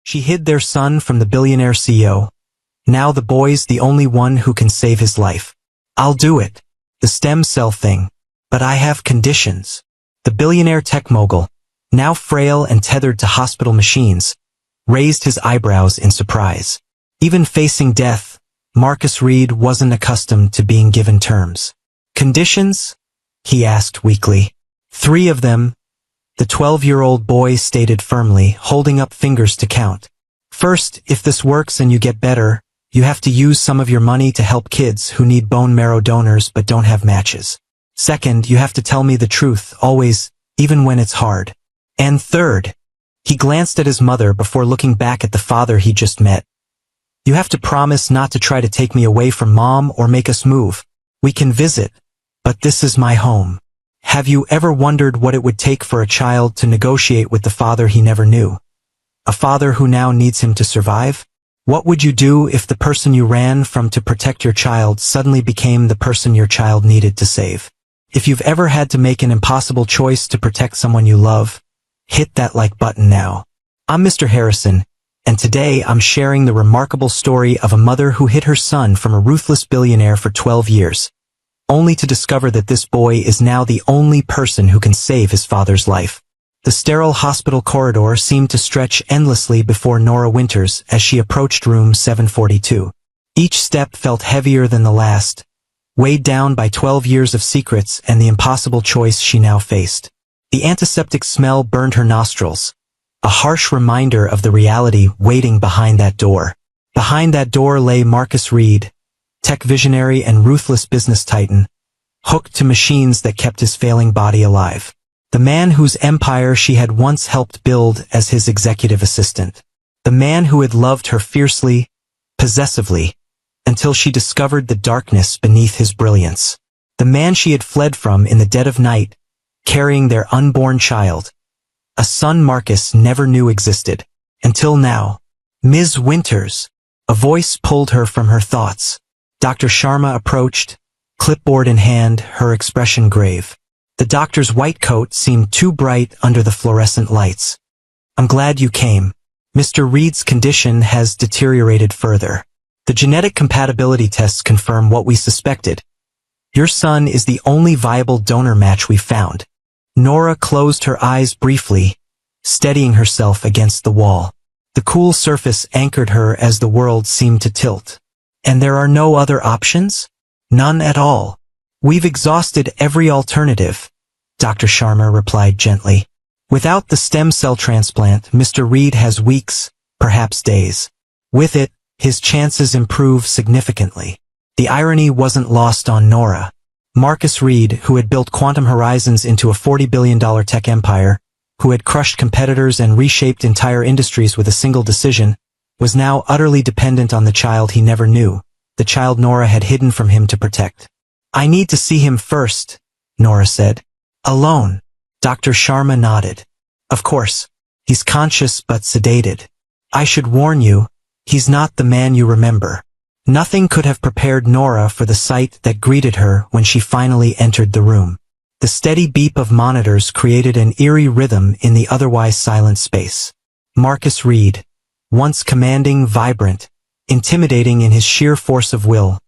She hid their son from the billionaire CEO. Now the boy's the only one who can save his life. I'll do it. The stem cell thing. But I have conditions. The billionaire tech mogul, now frail and tethered to hospital machines, raised his eyebrows in surprise. Even facing death, Marcus Reed wasn't accustomed to being given terms. Conditions? He asked weakly. 3 of them, the 12-year-old boy stated firmly, holding up fingers to count. First, if this works and you get better, you have to use some of your money to help kids who need bone marrow donors but don't have matches. Second, you have to tell me the truth, always, even when it's hard. And third, he glanced at his mother before looking back at the father he just met. You have to promise not to try to take me away from Mom or make us move. We can visit, but this is my home. Have you ever wondered what it would take for a child to negotiate with the father he never knew? A father who now needs him to survive? What would you do if the person you ran from to protect your child suddenly became the person your child needed to save? If you've ever had to make an impossible choice to protect someone you love, hit that like button now. I'm Mr. Harrison, and today I'm sharing the remarkable story of a mother who hid her son from a ruthless billionaire for 12 years, only to discover that this boy is now the only person who can save his father's life. The sterile hospital corridor seemed to stretch endlessly before Nora Winters as she approached room 742. Each step felt heavier than the last, weighed down by 12 years of secrets and the impossible choice she now faced. The antiseptic smell burned her nostrils, a harsh reminder of the reality waiting behind that door. Behind that door lay Marcus Reed, tech visionary and ruthless business titan, hooked to machines that kept his failing body alive. The man whose empire she had once helped build as his executive assistant. The man who had loved her fiercely, possessively, until she discovered the darkness beneath his brilliance. The man she had fled from in the dead of night, carrying their unborn child, a son Marcus never knew existed. Until now. Ms. Winters. A voice pulled her from her thoughts. Dr. Sharma approached, clipboard in hand, her expression grave. The doctor's white coat seemed too bright under the fluorescent lights. I'm glad you came. Mr. Reed's condition has deteriorated further. The genetic compatibility tests confirm what we suspected. Your son is the only viable donor match we found. Nora closed her eyes briefly, steadying herself against the wall. The cool surface anchored her as the world seemed to tilt. And there are no other options? None at all. We've exhausted every alternative, Dr. Sharma replied gently. Without the stem cell transplant, Mr. Reed has weeks, perhaps days. With it, his chances improve significantly. The irony wasn't lost on Nora. Marcus Reed, who had built Quantum Horizons into a $40 billion tech empire, who had crushed competitors and reshaped entire industries with a single decision, was now utterly dependent on the child he never knew, the child Nora had hidden from him to protect. I need to see him first, Nora said. Alone. Dr. Sharma nodded. Of course. He's conscious but sedated. I should warn you, he's not the man you remember. Nothing could have prepared Nora for the sight that greeted her when she finally entered the room. The steady beep of monitors created an eerie rhythm in the otherwise silent space. Marcus Reed, once commanding, vibrant, intimidating in his sheer force of will,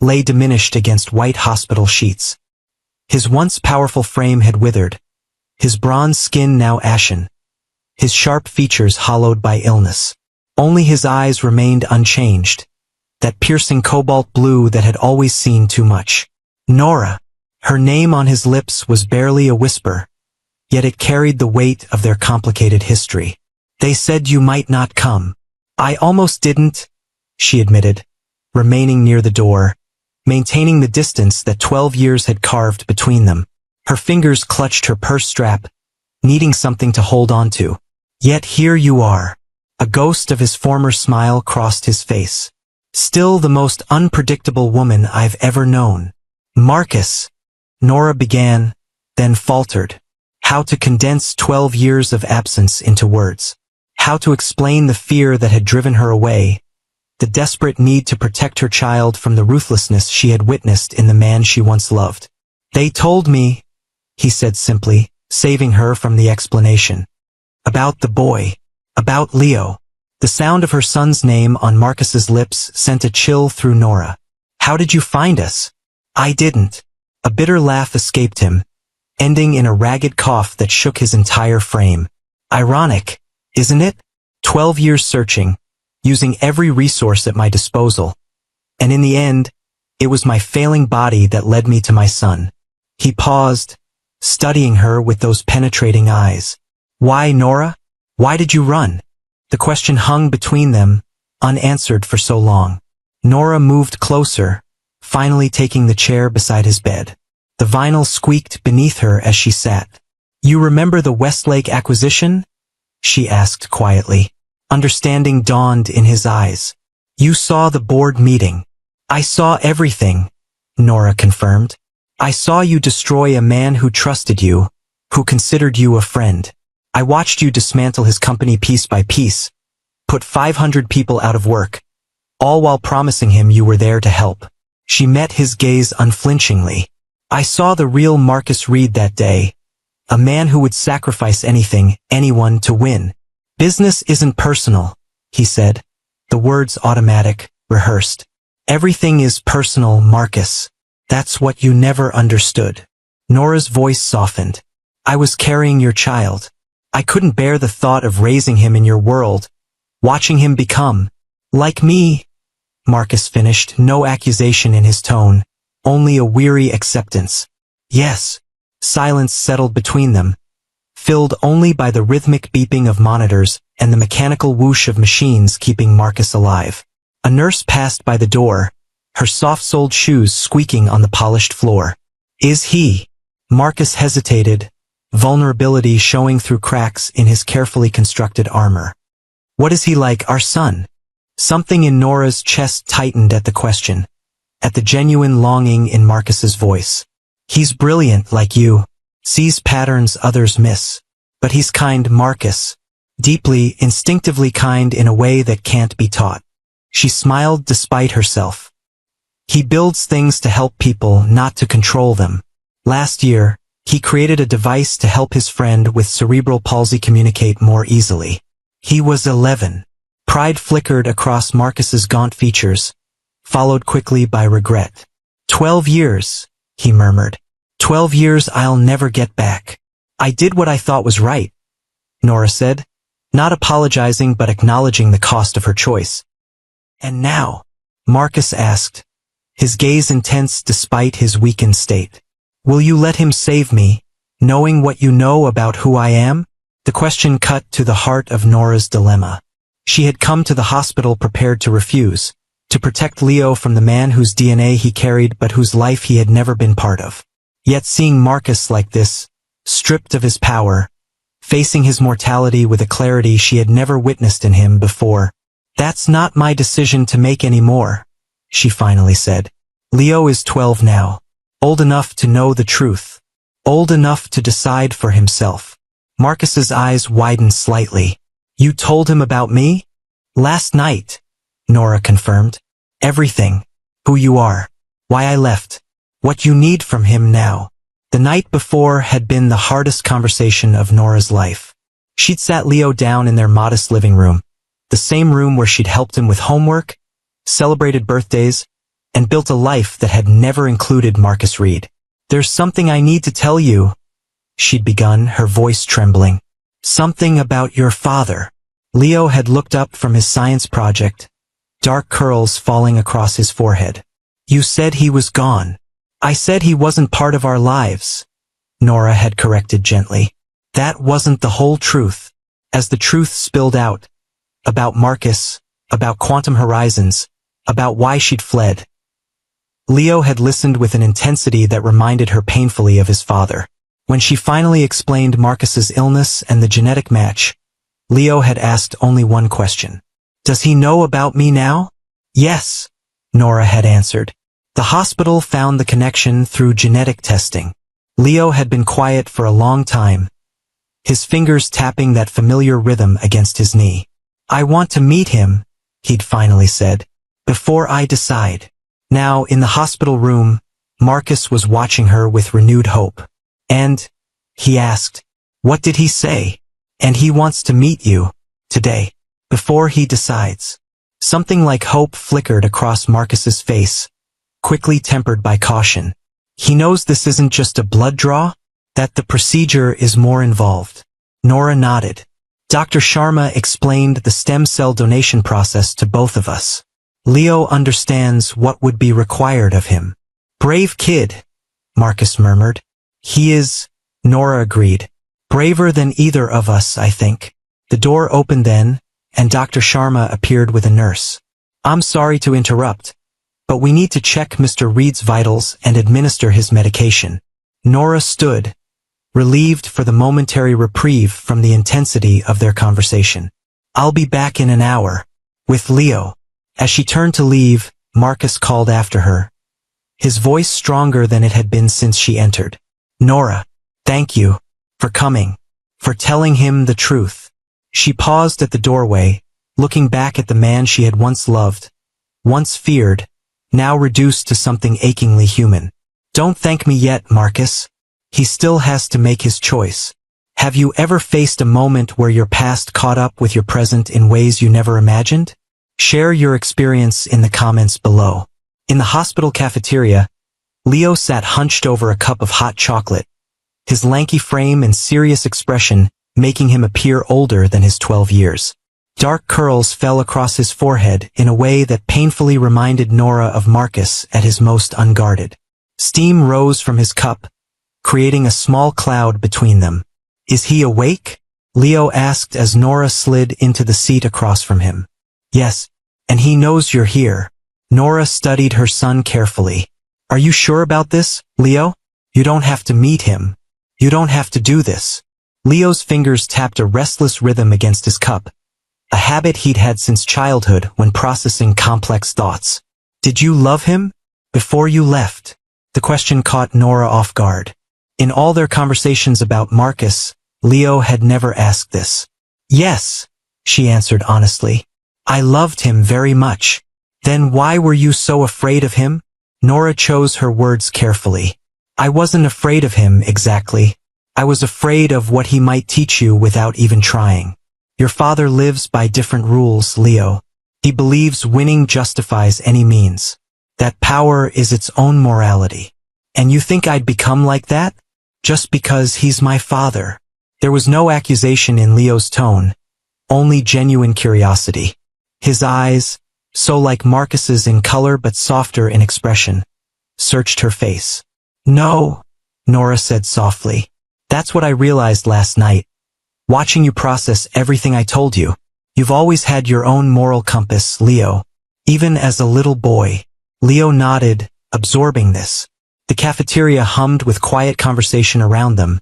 lay diminished against white hospital sheets. His once powerful frame had withered, his bronze skin now ashen, his sharp features hollowed by illness. Only his eyes remained unchanged, that piercing cobalt blue that had always seen too much. Nora. Her name on his lips was barely a whisper, yet it carried the weight of their complicated history. They said you might not come. I almost didn't, she admitted, remaining near the door, maintaining the distance that 12 years had carved between them. Her fingers clutched her purse strap, needing something to hold on to. Yet here you are. A ghost of his former smile crossed his face. Still the most unpredictable woman I've ever known. Marcus, Nora began, then faltered. How to condense 12 years of absence into words. How to explain the fear that had driven her away, the desperate need to protect her child from the ruthlessness she had witnessed in the man she once loved. They told me, he said simply, saving her from the explanation. About the boy. About Leo. The sound of her son's name on Marcus's lips sent a chill through Nora. "How did you find us?" "I didn't." A bitter laugh escaped him, ending in a ragged cough that shook his entire frame. "Ironic, isn't it? 12 years searching, using every resource at my disposal. And in the end, it was my failing body that led me to my son." He paused, studying her with those penetrating eyes. "Why, Nora? Why did you run?" The question hung between them, unanswered for so long. Nora moved closer, finally taking the chair beside his bed. The vinyl squeaked beneath her as she sat. "You remember the Westlake acquisition?" she asked quietly. Understanding dawned in his eyes. "You saw the board meeting." "I saw everything," Nora confirmed. "I saw you destroy a man who trusted you, who considered you a friend. I watched you dismantle his company piece by piece, put 500 people out of work, all while promising him you were there to help." She met his gaze unflinchingly. "I saw the real Marcus Reed that day, a man who would sacrifice anything, anyone to win." "Business isn't personal," he said, the words automatic, rehearsed. "Everything is personal, Marcus. That's what you never understood." Nora's voice softened. "I was carrying your child. I couldn't bear the thought of raising him in your world, watching him become like me." Marcus finished, no accusation in his tone, only a weary acceptance. "Yes." Silence settled between them, filled only by the rhythmic beeping of monitors and the mechanical whoosh of machines keeping Marcus alive. A nurse passed by the door, her soft-soled shoes squeaking on the polished floor. "Is he?" Marcus hesitated, vulnerability showing through cracks in his carefully constructed armor. "What is he like, our son?" Something in Nora's chest tightened at the question, at the genuine longing in Marcus's voice. "He's brilliant like you, sees patterns others miss. But he's kind, Marcus. Deeply, instinctively kind in a way that can't be taught." She smiled despite herself. "He builds things to help people, not to control them. Last year, he created a device to help his friend with cerebral palsy communicate more easily. He was 11. Pride flickered across Marcus's gaunt features, followed quickly by regret. 12 years, he murmured. 12 years I'll never get back. I did what I thought was right, Nora said, not apologizing but acknowledging the cost of her choice. And now? Marcus asked, his gaze intense despite his weakened state. Will you let him save me, knowing what you know about who I am? The question cut to the heart of Nora's dilemma. She had come to the hospital prepared to refuse, to protect Leo from the man whose DNA he carried but whose life he had never been part of. Yet seeing Marcus like this, stripped of his power, facing his mortality with a clarity she had never witnessed in him before, "That's not my decision to make anymore," she finally said. "Leo is 12 now, old enough to know the truth, old enough to decide for himself." Marcus's eyes widened slightly. "You told him about me?" "Last night," Nora confirmed. "Everything. Who you are. Why I left. What you need from him now." The night before had been the hardest conversation of Nora's life. She'd sat Leo down in their modest living room, the same room where she'd helped him with homework, celebrated birthdays, and built a life that had never included Marcus Reed. "There's something I need to tell you," she'd begun, her voice trembling. "Something about your father." Leo had looked up from his science project, dark curls falling across his forehead. "You said he was gone." "I said he wasn't part of our lives," Nora had corrected gently. "That wasn't the whole truth." As the truth spilled out, about Marcus, about quantum horizons, about why she'd fled, Leo had listened with an intensity that reminded her painfully of his father. When she finally explained Marcus's illness and the genetic match, Leo had asked only one question. "Does he know about me now?" "Yes," Nora had answered. "The hospital found the connection through genetic testing." Leo had been quiet for a long time, his fingers tapping that familiar rhythm against his knee. "I want to meet him," he'd finally said, "before I decide." Now, in the hospital room, Marcus was watching her with renewed hope. "And," he asked, "what did he say?" "And he wants to meet you. Today." before he decides. Something like hope flickered across Marcus's face, quickly tempered by caution. He knows this isn't just a blood draw, that the procedure is more involved. Nora nodded. Dr. Sharma explained the stem cell donation process to both of us. Leo understands what would be required of him. Brave kid, Marcus murmured. He is, Nora agreed. Braver than either of us, I think. The door opened then, and Dr. Sharma appeared with a nurse. I'm sorry to interrupt, but we need to check Mr. Reed's vitals and administer his medication. Nora stood, relieved for the momentary reprieve from the intensity of their conversation. I'll be back in an hour, with Leo. As she turned to leave, Marcus called after her, his voice stronger than it had been since she entered. Nora, thank you, for coming, for telling him the truth. She paused at the doorway, looking back at the man she had once loved, once feared, now reduced to something achingly human. Don't thank me yet, Marcus. He still has to make his choice. Have you ever faced a moment where your past caught up with your present in ways you never imagined? Share your experience in the comments below. In the hospital cafeteria, Leo sat hunched over a cup of hot chocolate, his lanky frame and serious expression making him appear older than his 12 years. Dark curls fell across his forehead in a way that painfully reminded Nora of Marcus at his most unguarded. Steam rose from his cup, creating a small cloud between them. Is he awake? Leo asked as Nora slid into the seat across from him. Yes, and he knows you're here. Nora studied her son carefully. Are you sure about this, Leo? You don't have to meet him. You don't have to do this. Leo's fingers tapped a restless rhythm against his cup, a habit he'd had since childhood when processing complex thoughts. Did you love him before you left? The question caught Nora off guard. In all their conversations about Marcus, Leo had never asked this. Yes, she answered honestly. I loved him very much. Then why were you so afraid of him? Nora chose her words carefully. I wasn't afraid of him exactly. I was afraid of what he might teach you without even trying. Your father lives by different rules, Leo. He believes winning justifies any means. That power is its own morality. And you think I'd become like that? Just because he's my father. There was no accusation in Leo's tone, only genuine curiosity. His eyes, so like Marcus's in color but softer in expression, searched her face. No, Nora said softly. That's what I realized last night. Watching you process everything I told you. You've always had your own moral compass, Leo. Even as a little boy. Leo nodded, absorbing this. The cafeteria hummed with quiet conversation around them.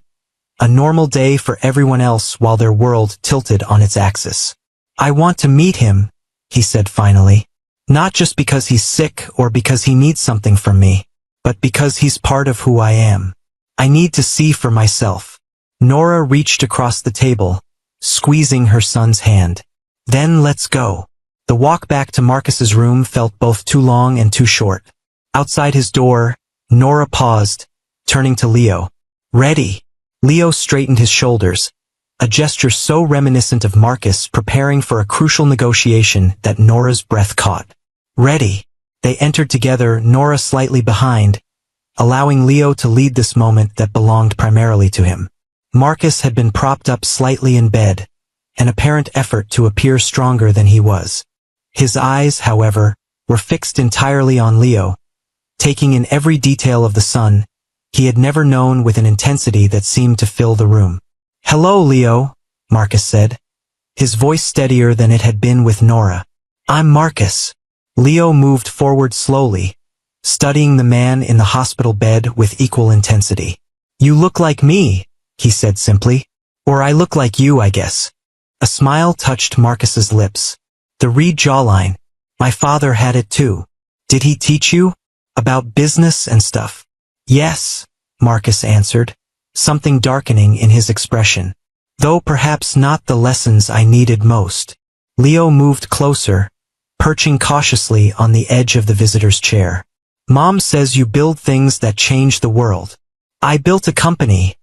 A normal day for everyone else while their world tilted on its axis. I want to meet him, he said finally. Not just because he's sick or because he needs something from me, but because he's part of who I am. I need to see for myself. Nora reached across the table, squeezing her son's hand. Then let's go. The walk back to Marcus's room felt both too long and too short. Outside his door, Nora paused, turning to Leo. Ready? Leo straightened his shoulders, a gesture so reminiscent of Marcus preparing for a crucial negotiation that Nora's breath caught. Ready. They entered together, Nora slightly behind, allowing Leo to lead this moment that belonged primarily to him. Marcus had been propped up slightly in bed, an apparent effort to appear stronger than he was. His eyes, however, were fixed entirely on Leo, taking in every detail of the son he had never known with an intensity that seemed to fill the room. Hello, Leo, Marcus said, his voice steadier than it had been with Nora. I'm Marcus. Leo moved forward slowly, studying the man in the hospital bed with equal intensity. You look like me, he said simply. Or I look like you, I guess. A smile touched Marcus's lips. The Reed jawline. My father had it too. Did he teach you? About business and stuff? Yes, Marcus answered, something darkening in his expression. Though perhaps not the lessons I needed most. Leo moved closer, perching cautiously on the edge of the visitor's chair. Mom says you build things that change the world. I built a company,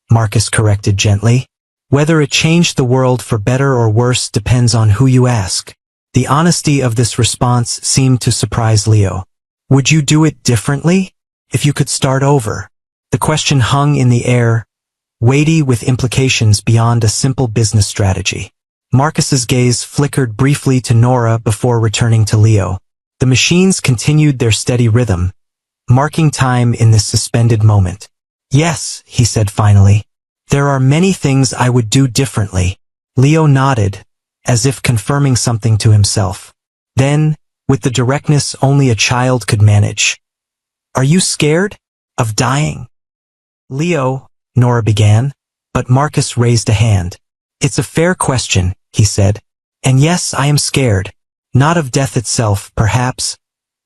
Marcus corrected gently. Whether it changed the world for better or worse depends on who you ask. The honesty of this response seemed to surprise Leo. Would you do it differently? If you could start over? The question hung in the air, weighty with implications beyond a simple business strategy. Marcus's gaze flickered briefly to Nora before returning to Leo. The machines continued their steady rhythm, marking time in this suspended moment. Yes, he said finally. There are many things I would do differently. Leo nodded, as if confirming something to himself. Then, with the directness only a child could manage. Are you scared? Of dying? Leo, Nora began, but Marcus raised a hand. It's a fair question, he said. And yes, I am scared. Not of death itself, perhaps,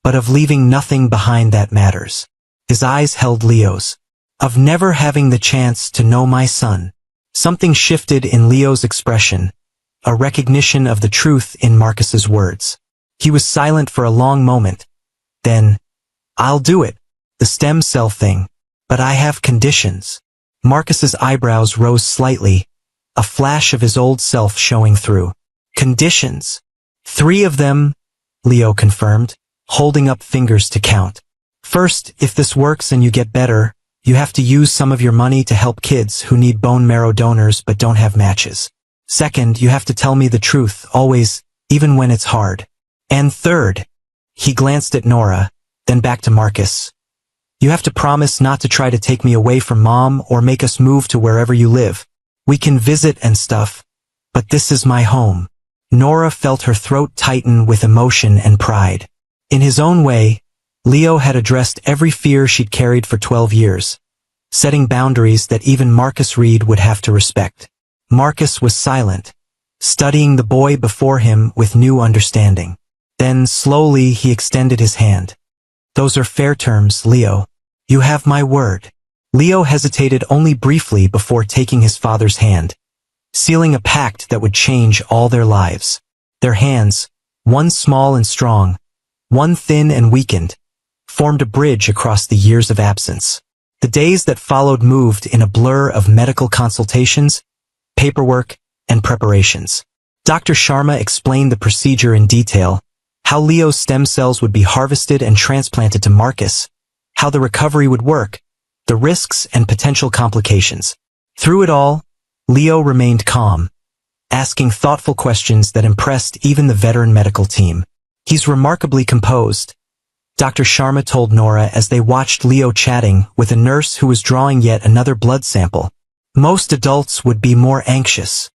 but of leaving nothing behind that matters. His eyes held Leo's. Of never having the chance to know my son. Something shifted in Leo's expression, a recognition of the truth in Marcus's words. He was silent for a long moment. Then, I'll do it. The stem cell thing. But I have conditions. Marcus's eyebrows rose slightly, a flash of his old self showing through. Conditions. 3 of them, Leo confirmed, holding up fingers to count. First, if this works and you get better, you have to use some of your money to help kids who need bone marrow donors but don't have matches. Second, you have to tell me the truth, always, even when it's hard. And third, he glanced at Nora, then back to Marcus. You have to promise not to try to take me away from Mom or make us move to wherever you live. We can visit and stuff, but this is my home. Nora felt her throat tighten with emotion and pride. In his own way, Leo had addressed every fear she'd carried for 12 years, setting boundaries that even Marcus Reed would have to respect. Marcus was silent, studying the boy before him with new understanding. Then, slowly, he extended his hand. Those are fair terms, Leo. You have my word. Leo hesitated only briefly before taking his father's hand, sealing a pact that would change all their lives. Their hands, one small and strong, one thin and weakened, formed a bridge across the years of absence. The days that followed moved in a blur of medical consultations, paperwork, and preparations. Dr. Sharma explained the procedure in detail, how Leo's stem cells would be harvested and transplanted to Marcus, how the recovery would work, the risks and potential complications. Through it all, Leo remained calm, asking thoughtful questions that impressed even the veteran medical team. He's remarkably composed, Dr. Sharma told Nora as they watched Leo chatting with a nurse who was drawing yet another blood sample. Most adults would be more anxious.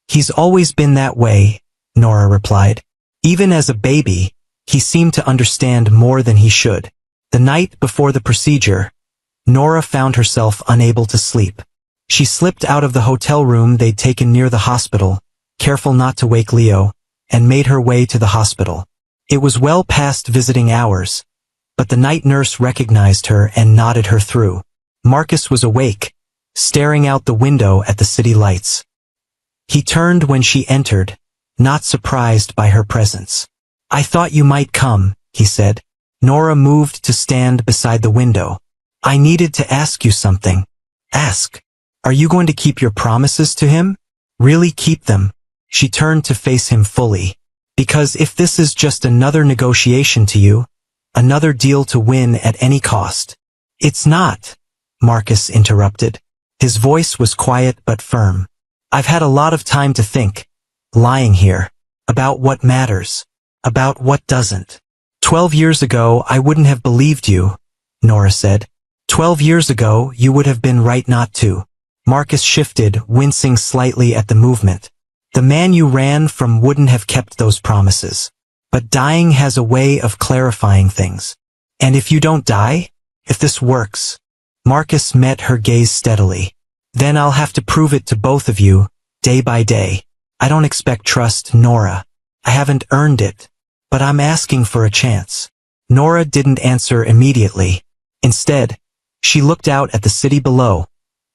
He's always been that way, Nora replied. Even as a baby, he seemed to understand more than he should. The night before the procedure, Nora found herself unable to sleep. She slipped out of the hotel room they'd taken near the hospital, careful not to wake Leo, and made her way to the hospital. It was well past visiting hours, but the night nurse recognized her and nodded her through. Marcus was awake, staring out the window at the city lights. He turned when she entered, not surprised by her presence. I thought you might come, he said. Nora moved to stand beside the window. I needed to ask you something. Ask. Are you going to keep your promises to him? Really keep them? She turned to face him fully. Because if this is just another negotiation to you, another deal to win at any cost. It's not, Marcus interrupted. His voice was quiet but firm. I've had a lot of time to think, lying here, about what matters, about what doesn't. 12 years ago I wouldn't have believed you, Nora said. 12 years ago you would have been right not to. Marcus shifted, wincing slightly at the movement. The man you ran from wouldn't have kept those promises. But dying has a way of clarifying things. And if you don't die? If this works? Marcus met her gaze steadily. Then I'll have to prove it to both of you, day by day. I don't expect trust, Nora. I haven't earned it. But I'm asking for a chance. Nora didn't answer immediately. Instead, she looked out at the city below,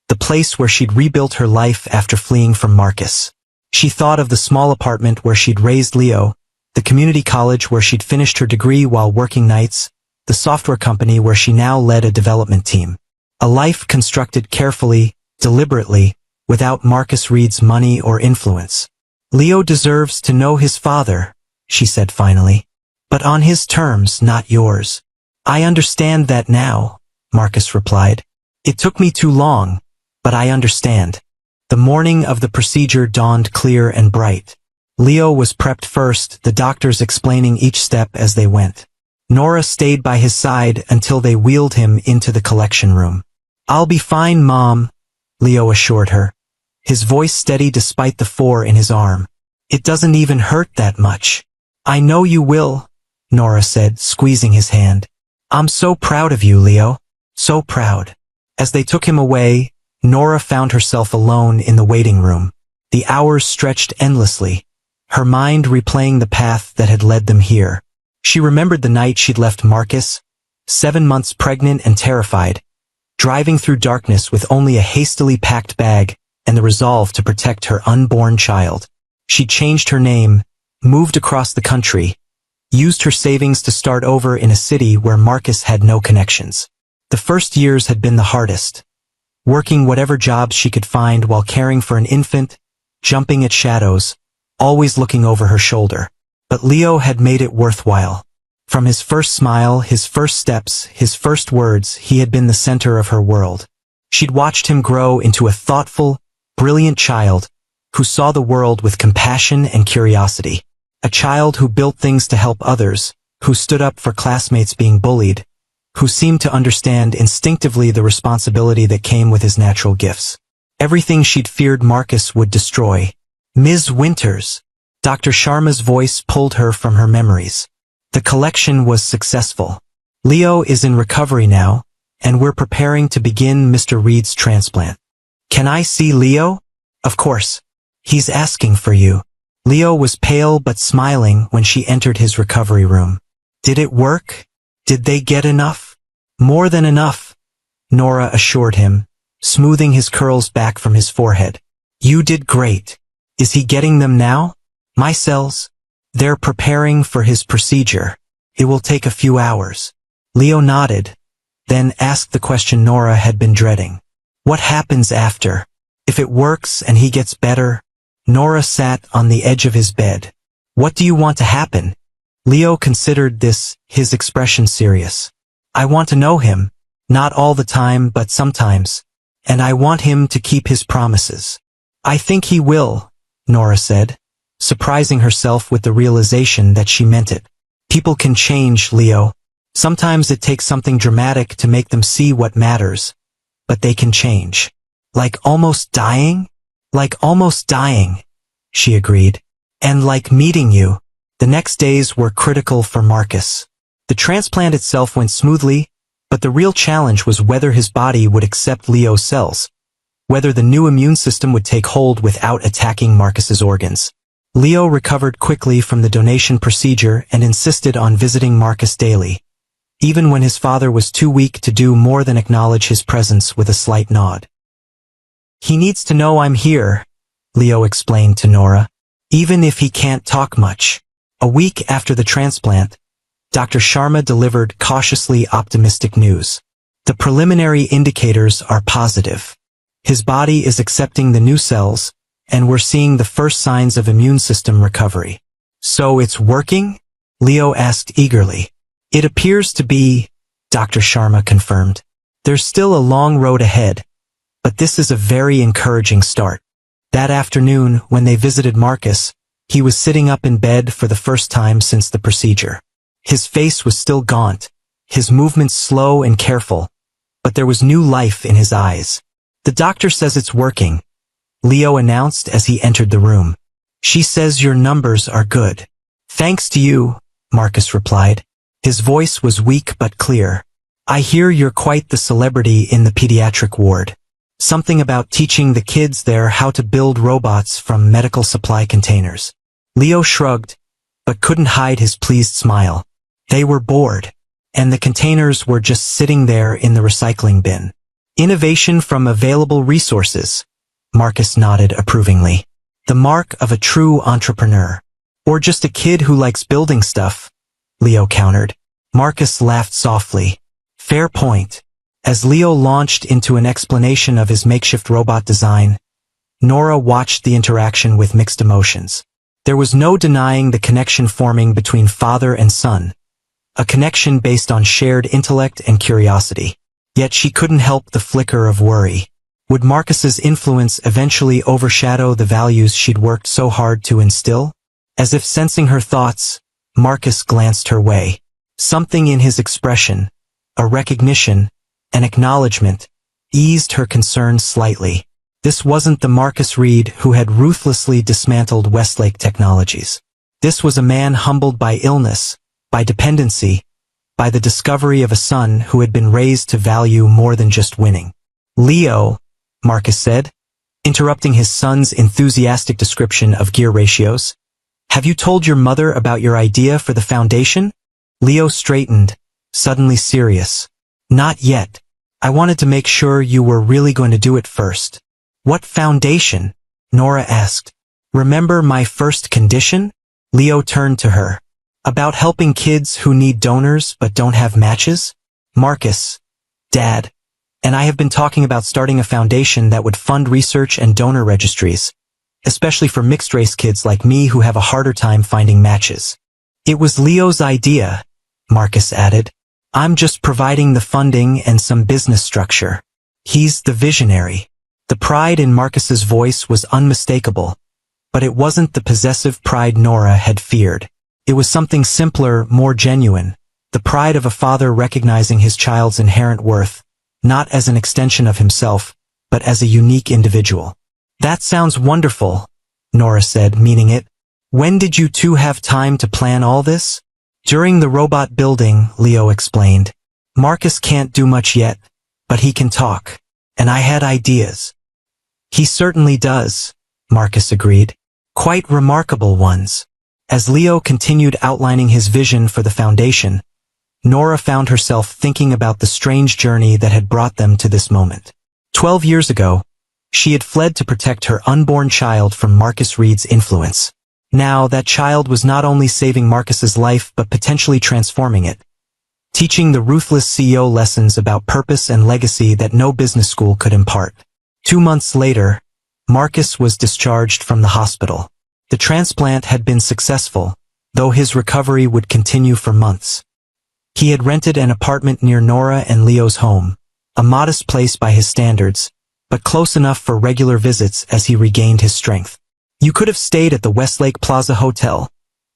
the place where she'd rebuilt her life after fleeing from Marcus. She thought of the small apartment where she'd raised Leo, the community college where she'd finished her degree while working nights, the software company where she now led a development team. A life constructed carefully, deliberately, without Marcus Reed's money or influence. Leo deserves to know his father, she said finally. But on his terms, not yours. I understand that now, Marcus replied. It took me too long, but I understand. The morning of the procedure dawned clear and bright. Leo was prepped first, the doctors explaining each step as they went. Nora stayed by his side until they wheeled him into the collection room. I'll be fine, Mom, Leo assured her, his voice steady despite the 4 in his arm. It doesn't even hurt that much. I know you will, Nora said, squeezing his hand. I'm so proud of you, Leo. So proud. As they took him away, Nora found herself alone in the waiting room. The hours stretched endlessly, her mind replaying the path that had led them here. She remembered the night she'd left Marcus, 7 months pregnant and terrified, driving through darkness with only a hastily packed bag and the resolve to protect her unborn child. She changed her name, moved across the country, used her savings to start over in a city where Marcus had no connections. The first years had been the hardest, working whatever jobs she could find while caring for an infant, jumping at shadows, always looking over her shoulder. But Leo had made it worthwhile. From his first smile, his first steps, his first words, he had been the center of her world. She'd watched him grow into a thoughtful, brilliant child who saw the world with compassion and curiosity. A child who built things to help others, who stood up for classmates being bullied, who seemed to understand instinctively the responsibility that came with his natural gifts. Everything she'd feared Marcus would destroy. Ms. Winters. Dr. Sharma's voice pulled her from her memories. The collection was successful. Leo is in recovery now, and we're preparing to begin Mr. Reed's transplant. Can I see Leo? Of course. He's asking for you. Leo was pale but smiling when she entered his recovery room. Did it work? Did they get enough? More than enough, Nora assured him, smoothing his curls back from his forehead. You did great. Is he getting them now? My cells? They're preparing for his procedure. It will take a few hours. Leo nodded, then asked the question Nora had been dreading. What happens after? If it works and he gets better? Nora sat on the edge of his bed. What do you want to happen? Leo considered this, his expression serious. I want to know him, not all the time but sometimes, and I want him to keep his promises. I think he will, Nora said, surprising herself with the realization that she meant it. People can change, Leo. Sometimes it takes something dramatic to make them see what matters, but they can change. Like almost dying? Like almost dying, she agreed. And like meeting you. The next days were critical for Marcus. The transplant itself went smoothly, but the real challenge was whether his body would accept Leo's cells, whether the new immune system would take hold without attacking Marcus's organs. Leo recovered quickly from the donation procedure and insisted on visiting Marcus daily, even when his father was too weak to do more than acknowledge his presence with a slight nod. He needs to know I'm here, Leo explained to Nora, even if he can't talk much. A week after the transplant, Dr. Sharma delivered cautiously optimistic news. The preliminary indicators are positive. His body is accepting the new cells, and we're seeing the first signs of immune system recovery. So it's working? Leo asked eagerly. It appears to be, Dr. Sharma confirmed. There's still a long road ahead, but this is a very encouraging start. That afternoon, when they visited Marcus, he was sitting up in bed for the first time since the procedure. His face was still gaunt, his movements slow and careful, but there was new life in his eyes. The doctor says it's working, Leo announced as he entered the room. She says your numbers are good. Thanks to you, Marcus replied. His voice was weak but clear. I hear you're quite the celebrity in the pediatric ward. Something about teaching the kids there how to build robots from medical supply containers. Leo shrugged, but couldn't hide his pleased smile. They were bored, and the containers were just sitting there in the recycling bin. Innovation from available resources, Marcus nodded approvingly. The mark of a true entrepreneur. Or just a kid who likes building stuff, Leo countered. Marcus laughed softly. Fair point. As Leo launched into an explanation of his makeshift robot design, Nora watched the interaction with mixed emotions. There was no denying the connection forming between father and son, a connection based on shared intellect and curiosity. Yet she couldn't help the flicker of worry. Would Marcus's influence eventually overshadow the values she'd worked so hard to instill? As if sensing her thoughts, Marcus glanced her way. Something in his expression, a recognition, an acknowledgement, eased her concern slightly. This wasn't the Marcus Reed who had ruthlessly dismantled Westlake Technologies. This was a man humbled by illness, by dependency, by the discovery of a son who had been raised to value more than just winning. "Leo," Marcus said, interrupting his son's enthusiastic description of gear ratios, "have you told your mother about your idea for the foundation?" Leo straightened, suddenly serious. "Not yet. I wanted to make sure you were really going to do it first." "What foundation?" Nora asked. "Remember my first condition?" Leo turned to her. "About helping kids who need donors but don't have matches?" "Marcus, Dad, and I have been talking about starting a foundation that would fund research and donor registries, especially for mixed-race kids like me who have a harder time finding matches." "It was Leo's idea," Marcus added. "I'm just providing the funding and some business structure. He's the visionary." The pride in Marcus's voice was unmistakable, but it wasn't the possessive pride Nora had feared. It was something simpler, more genuine, the pride of a father recognizing his child's inherent worth, not as an extension of himself, but as a unique individual. "That sounds wonderful," Nora said, meaning it. "When did you two have time to plan all this?" "During the robot building," Leo explained. "Marcus can't do much yet, but he can talk, and I had ideas." "He certainly does," Marcus agreed. "Quite remarkable ones." As Leo continued outlining his vision for the foundation, Nora found herself thinking about the strange journey that had brought them to this moment. 12 years ago, she had fled to protect her unborn child from Marcus Reed's influence. Now, that child was not only saving Marcus's life but potentially transforming it, teaching the ruthless CEO lessons about purpose and legacy that no business school could impart. 2 months later, Marcus was discharged from the hospital. The transplant had been successful, though his recovery would continue for months. He had rented an apartment near Nora and Leo's home, a modest place by his standards, but close enough for regular visits as he regained his strength. "You could have stayed at the Westlake Plaza Hotel,"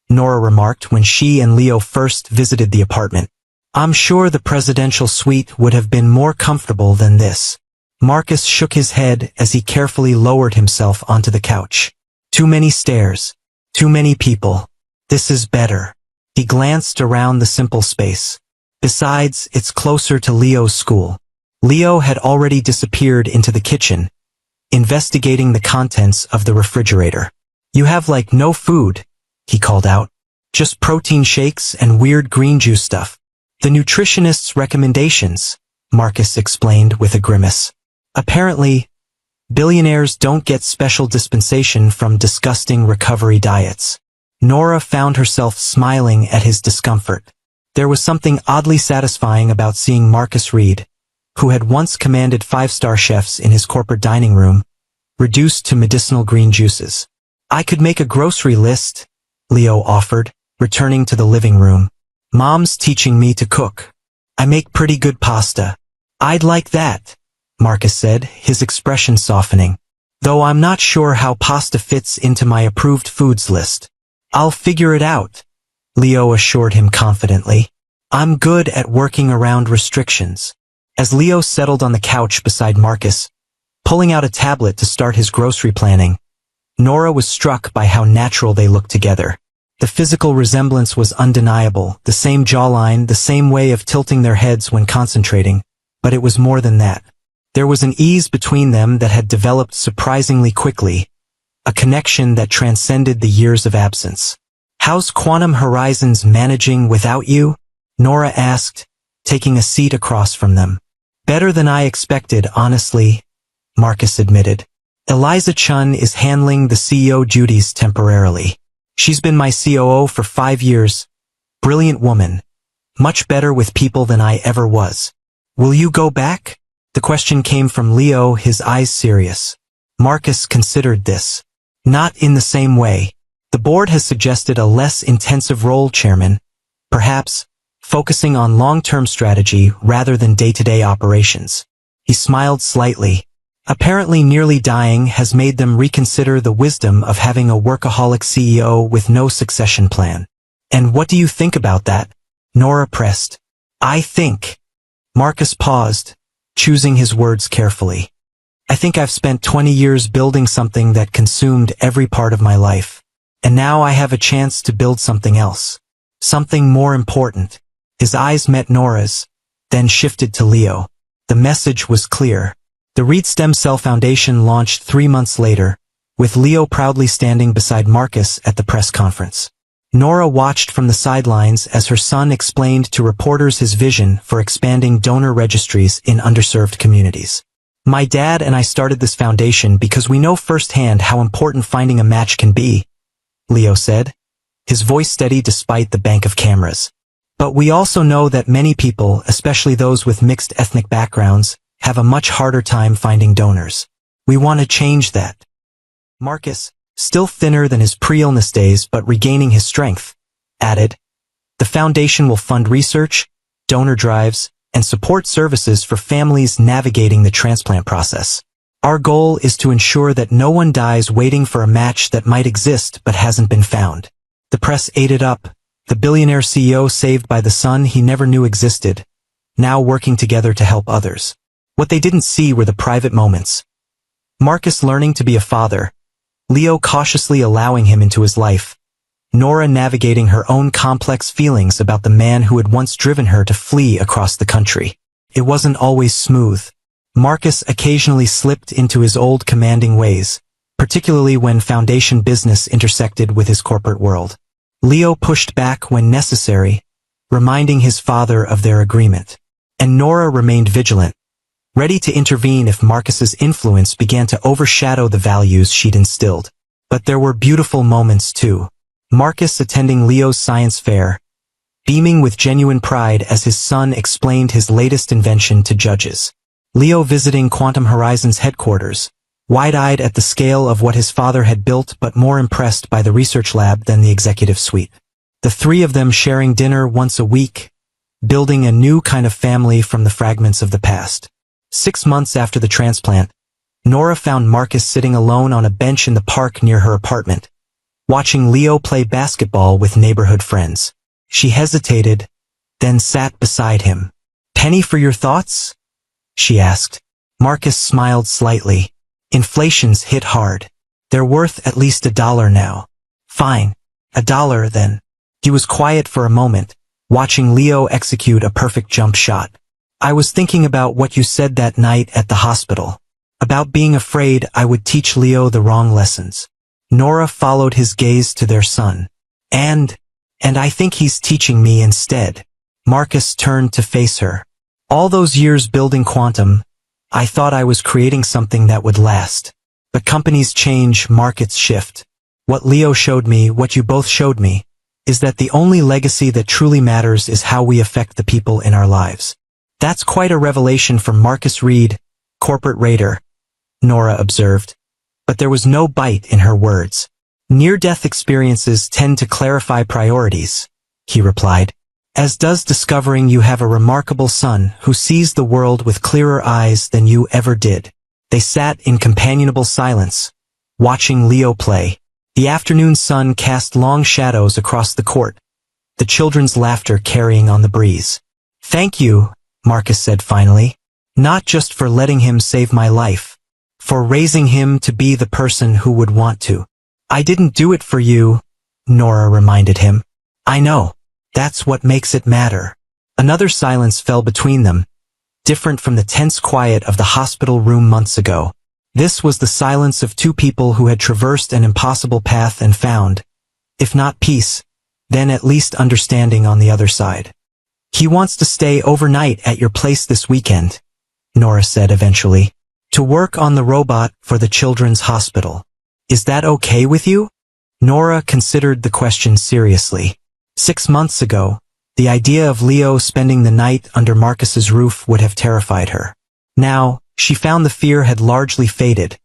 Nora remarked when she and Leo first visited the apartment. "I'm sure the presidential suite would have been more comfortable than this." Marcus shook his head as he carefully lowered himself onto the couch. "Too many stairs. Too many people. This is better." He glanced around the simple space. "Besides, it's closer to Leo's school." Leo had already disappeared into the kitchen, investigating the contents of the refrigerator. "You have like no food," he called out. "Just protein shakes and weird green juice stuff." "The nutritionist's recommendations," Marcus explained with a grimace. "Apparently, billionaires don't get special dispensation from disgusting recovery diets." Nora found herself smiling at his discomfort. There was something oddly satisfying about seeing Marcus Reed, who had once commanded 5-star chefs in his corporate dining room, reduced to medicinal green juices. "I could make a grocery list," Leo offered, returning to the living room. "Mom's teaching me to cook. I make pretty good pasta." "I'd like that," Marcus said, his expression softening. "Though I'm not sure how pasta fits into my approved foods list." "I'll figure it out," Leo assured him confidently. "I'm good at working around restrictions." As Leo settled on the couch beside Marcus, pulling out a tablet to start his grocery planning, Nora was struck by how natural they looked together. The physical resemblance was undeniable, the same jawline, the same way of tilting their heads when concentrating, but it was more than that. There was an ease between them that had developed surprisingly quickly, a connection that transcended the years of absence. "How's Quantum Horizons managing without you?" Nora asked, taking a seat across from them. "Better than I expected, honestly," Marcus admitted. "Eliza Chun is handling the CEO duties temporarily. She's been my COO for 5 years. Brilliant woman. Much better with people than I ever was." "Will you go back?" The question came from Leo, his eyes serious. Marcus considered this. Not in the same way. The board has suggested a less intensive role, Chairman. Perhaps, focusing on long-term strategy rather than day-to-day operations. He smiled slightly. Apparently nearly dying has made them reconsider the wisdom of having a workaholic CEO with no succession plan. And what do you think about that? Nora pressed. I think. Marcus paused, choosing his words carefully. I think I've spent 20 years building something that consumed every part of my life. And now I have a chance to build something else. Something more important. His eyes met Nora's, then shifted to Leo. The message was clear. The Reed Stem Cell Foundation launched 3 months later, with Leo proudly standing beside Marcus at the press conference. Nora watched from the sidelines as her son explained to reporters his vision for expanding donor registries in underserved communities. My dad and I started this foundation because we know firsthand how important finding a match can be, Leo said, his voice steady despite the bank of cameras. But we also know that many people, especially those with mixed ethnic backgrounds, have a much harder time finding donors. We want to change that. Marcus, still thinner than his pre-illness days but regaining his strength, added, the foundation will fund research, donor drives, and support services for families navigating the transplant process. Our goal is to ensure that no one dies waiting for a match that might exist but hasn't been found. The press ate it up, the billionaire CEO saved by the son he never knew existed, now working together to help others. What they didn't see were the private moments. Marcus learning to be a father, Leo cautiously allowing him into his life, Nora navigating her own complex feelings about the man who had once driven her to flee across the country. It wasn't always smooth. Marcus occasionally slipped into his old commanding ways, particularly when foundation business intersected with his corporate world. Leo pushed back when necessary, reminding his father of their agreement. And Nora remained vigilant, ready to intervene if Marcus's influence began to overshadow the values she'd instilled. But there were beautiful moments too. Marcus attending Leo's science fair, beaming with genuine pride as his son explained his latest invention to judges. Leo visiting Quantum Horizons headquarters, wide-eyed at the scale of what his father had built but more impressed by the research lab than the executive suite. The three of them sharing dinner once a week, building a new kind of family from the fragments of the past. 6 months after the transplant, Nora found Marcus sitting alone on a bench in the park near her apartment, watching Leo play basketball with neighborhood friends. She hesitated, then sat beside him. "Penny for your thoughts?" she asked. Marcus smiled slightly. Inflation's hit hard. They're worth at least $1 now. Fine. $1 then. He was quiet for a moment, watching Leo execute a perfect jump shot. I was thinking about what you said that night at the hospital. About being afraid I would teach Leo the wrong lessons. Nora followed his gaze to their son. And I think he's teaching me instead. Marcus turned to face her. All those years building Quantum, I thought I was creating something that would last. But companies change, markets shift. What Leo showed me, what you both showed me, is that the only legacy that truly matters is how we affect the people in our lives. That's quite a revelation from Marcus Reed, corporate raider, Nora observed. But there was no bite in her words. Near-death experiences tend to clarify priorities, he replied. As does discovering you have a remarkable son who sees the world with clearer eyes than you ever did. They sat in companionable silence, watching Leo play. The afternoon sun cast long shadows across the court, the children's laughter carrying on the breeze. Thank you, Marcus said finally, not just for letting him save my life, for raising him to be the person who would want to. I didn't do it for you, Nora reminded him. I know. That's what makes it matter. Another silence fell between them, different from the tense quiet of the hospital room months ago. This was the silence of two people who had traversed an impossible path and found, if not peace, then at least understanding on the other side. He wants to stay overnight at your place this weekend, Nora said eventually, to work on the robot for the children's hospital. Is that okay with you? Nora considered the question seriously. 6 months ago, the idea of Leo spending the night under Marcus's roof would have terrified her. Now, she found the fear had largely faded,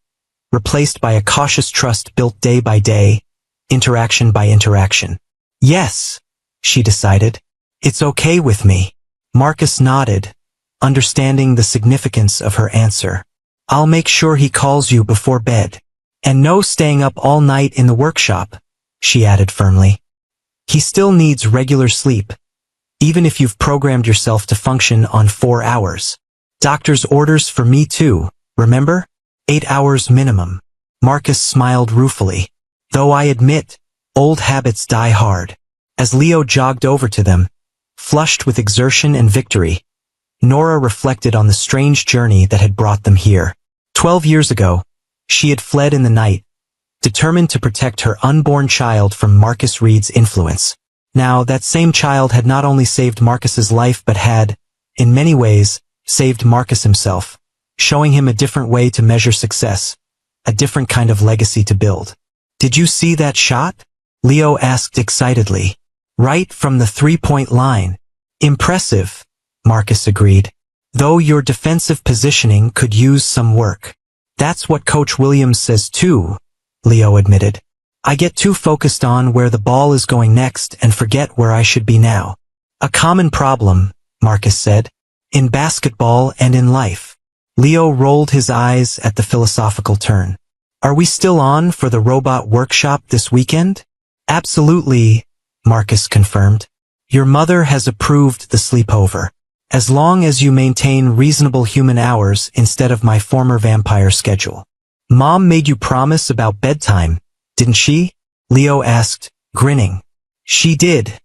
replaced by a cautious trust built day by day, interaction by interaction. Yes, she decided. It's okay with me. Marcus nodded, understanding the significance of her answer. I'll make sure he calls you before bed. And no staying up all night in the workshop, she added firmly. He still needs regular sleep, even if you've programmed yourself to function on 4 hours. Doctor's orders for me too, remember? 8 hours minimum. Marcus smiled ruefully. Though I admit, old habits die hard. As Leo jogged over to them, flushed with exertion and victory, Nora reflected on the strange journey that had brought them here. 12 years ago, she had fled in the night, determined to protect her unborn child from Marcus Reed's influence. Now, that same child had not only saved Marcus's life but had, in many ways, saved Marcus himself, showing him a different way to measure success, a different kind of legacy to build. Did you see that shot? Leo asked excitedly. Right from the three-point line. Impressive, Marcus agreed. Though your defensive positioning could use some work. That's what Coach Williams says too, Leo admitted. I get too focused on where the ball is going next and forget where I should be now. A common problem, Marcus said, in basketball and in life. Leo rolled his eyes at the philosophical turn. Are we still on for the robot workshop this weekend? Absolutely, Marcus confirmed. Your mother has approved the sleepover. As long as you maintain reasonable human hours instead of my former vampire schedule. Mom made you promise about bedtime, didn't she? Leo asked, grinning. She did,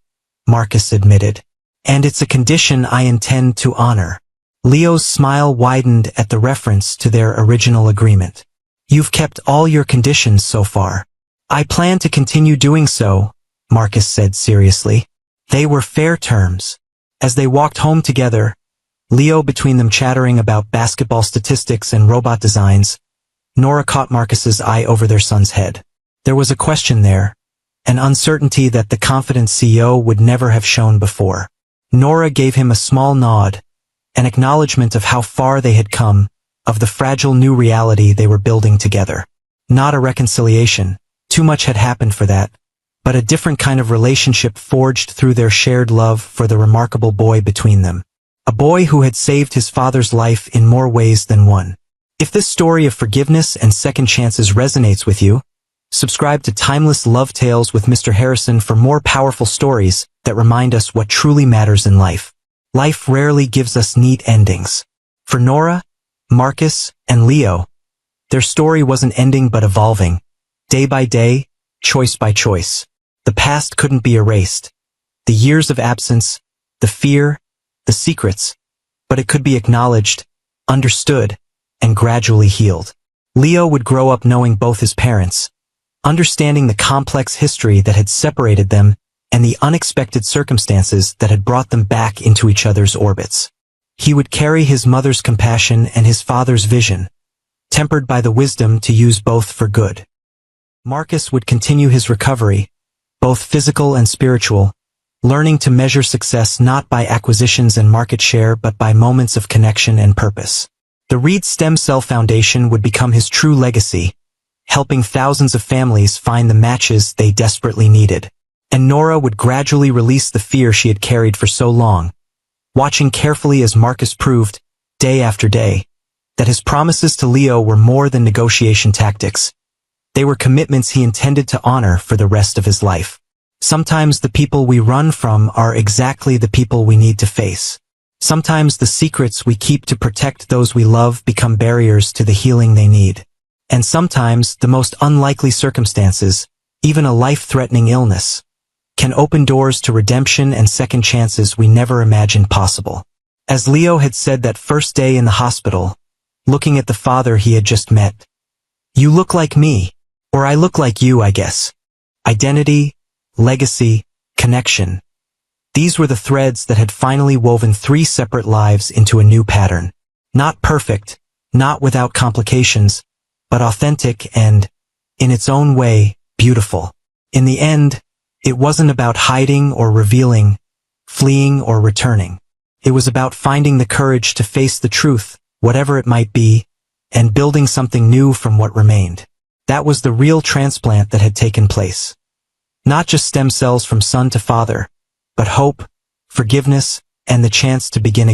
Marcus admitted. And it's a condition I intend to honor. Leo's smile widened at the reference to their original agreement. You've kept all your conditions so far. I plan to continue doing so, Marcus said seriously. They were fair terms. As they walked home together, Leo between them chattering about basketball statistics and robot designs, Nora caught Marcus's eye over their son's head. There was a question there, an uncertainty that the confident CEO would never have shown before. Nora gave him a small nod, an acknowledgement of how far they had come, of the fragile new reality they were building together. Not a reconciliation, too much had happened for that, but a different kind of relationship forged through their shared love for the remarkable boy between them. A boy who had saved his father's life in more ways than one. If this story of forgiveness and second chances resonates with you, subscribe to Timeless Love Tales with Mr. Harrison for more powerful stories that remind us what truly matters in life. Life rarely gives us neat endings. For Nora, Marcus, and Leo, their story wasn't ending but evolving. Day by day, choice by choice. The past couldn't be erased. The years of absence, the fear, the secrets, but it could be acknowledged, understood, and gradually healed. Leo would grow up knowing both his parents, understanding the complex history that had separated them and the unexpected circumstances that had brought them back into each other's orbits. He would carry his mother's compassion and his father's vision, tempered by the wisdom to use both for good. Marcus would continue his recovery, both physical and spiritual, learning to measure success not by acquisitions and market share but by moments of connection and purpose. The Reed Stem Cell Foundation would become his true legacy, helping thousands of families find the matches they desperately needed. And Nora would gradually release the fear she had carried for so long, watching carefully as Marcus proved, day after day, that his promises to Leo were more than negotiation tactics. They were commitments he intended to honor for the rest of his life. Sometimes the people we run from are exactly the people we need to face. Sometimes the secrets we keep to protect those we love become barriers to the healing they need. And sometimes the most unlikely circumstances, even a life-threatening illness, can open doors to redemption and second chances we never imagined possible. As Leo had said that first day in the hospital, looking at the father he had just met, "You look like me. Or I look like you, I guess." Identity, legacy, connection. These were the threads that had finally woven 3 separate lives into a new pattern. Not perfect, not without complications, but authentic and, in its own way, beautiful. In the end, it wasn't about hiding or revealing, fleeing or returning. It was about finding the courage to face the truth, whatever it might be, and building something new from what remained. That was the real transplant that had taken place. Not just stem cells from son to father, but hope, forgiveness, and the chance to begin again.